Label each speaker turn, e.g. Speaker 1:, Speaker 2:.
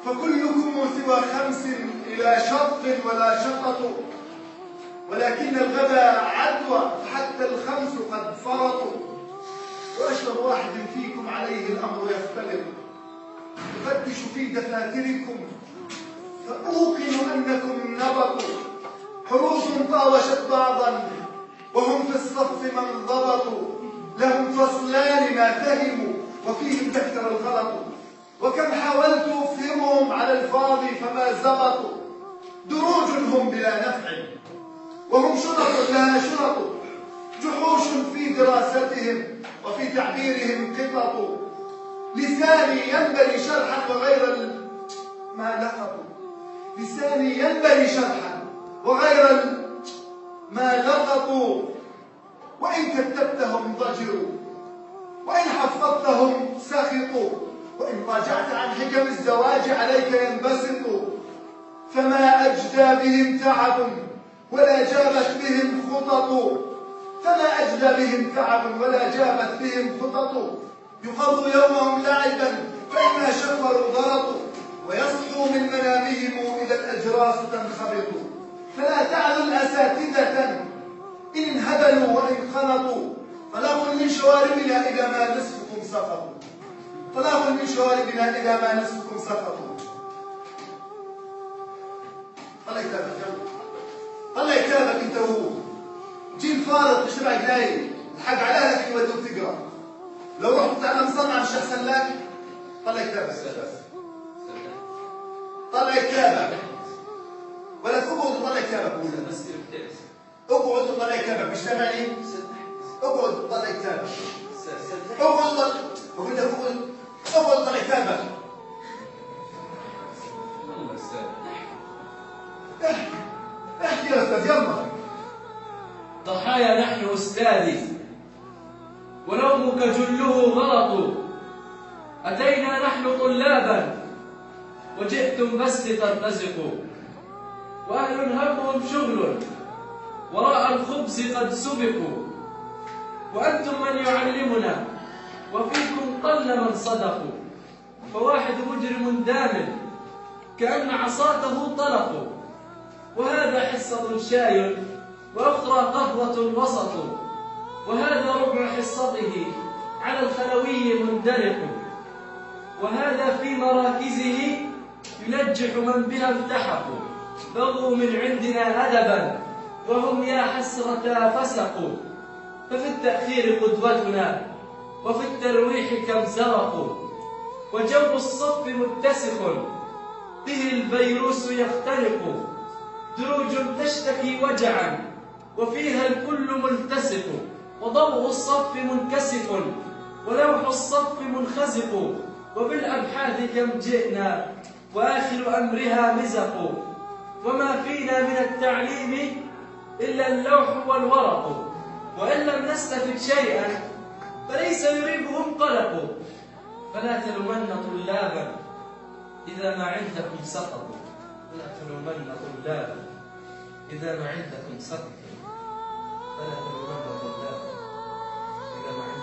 Speaker 1: فكلكم سوى خمس إلى شط ولا شطط، ولكن الغدا عدوى فحتى الخمس قد فرطوا. وأشهر واحد فيكم عليه الأمر يختلط، يفتش في دفاتركم فأوقن أنكم نبطوا. حروف طاوشت بعضا وهم في الصف من ضبطوا، لهم فصلان ما فهموا وفيهم ذكر الغلط. وكم حاولت أفهمهم على الفاضي فما زبطوا، دروج هم بلا نفع وهم شرط لها شرط، جحوش في دراستهم وفي تعبيرهم قطط. لساني ينبري شرحا وغير ما لقطوا، لساني ينبري شرحا وغير ما لقطوا. وإن كتبتهم ضجروا وإن حفظتهم سخطوا، وإن راجعت عن حكم الزواج عليك ينبسطوا. فما أجدى بهم تعب ولا جابت بهم خطط، فما أجدى بهم تعب ولا جابت بهم خطط. يقضوا يومهم لعبا فإما شفروا ضرطوا، ويصحوا من منامهم إذا الأجراس تنخرط. فلا تعلوا الأساتذة إن انهبلوا وإن خنطوا، طلاق من شواربنا إذا ما نصفكم سقطوا، طلاق من شواربنا إذا ما نصفكم سقطوا. طلع كتابك يلا، طلع كتابك أنت وهو، جيل فارغ ايش رايك نايم؟ الحق على اهلك يودوك تقرا. لو رحت تعلم صنعه مش احسن لك؟ طلع كتابك بس، طلع كتابك ولا تقعد وطلع كتابك ولا بس اقعد وطلع كتابك، مش سامعني؟ اقعد وطلع كتابك، اقعد وطلع، بقول لك اقعد وطلع كتابك. احكي يا استاذ يلا.
Speaker 2: ضحايا نحن أستاذي ونومك جله غلط، أتينا نحن طلابا وجئتم بس لترتزقوا، وأهل همهم شغل وراء الخبز قد سبقوا، وأنتم من يعلمنا وفيكم قل من صدقوا. فواحد مجرم دام كأن عصاته طلقوا، وهذا حصة شاي وأخرى قهوة وسط، وهذا ربع حصته على الخلوي مندلق، وهذا في مراكزه ينجح من بها التحقوا. بغوا من عندنا أدبا وهم يا حسرة فسقوا، ففي التأخير قدوتنا وفي الترويح كم سرقوا. وجو الصف متسخ به الفيروس يخترق، دروج تشتكي وجعا وفيها الكل ملتصق، وضوء الصف منكسف ولوح الصف منخزق. وبالأبحاث كم جئنا وآخر أمرها مزق، وما فينا من التعليم إلا اللوح والورق، وإن لم نستفد شيئا فليس يريبهم قلق. فلا تلومن طلابا إذا ما عندكم سقطوا، فلا تلومن طلابا إذا ما عندكم سقطوا، فلا تلومن طلابا إذا ما عندكم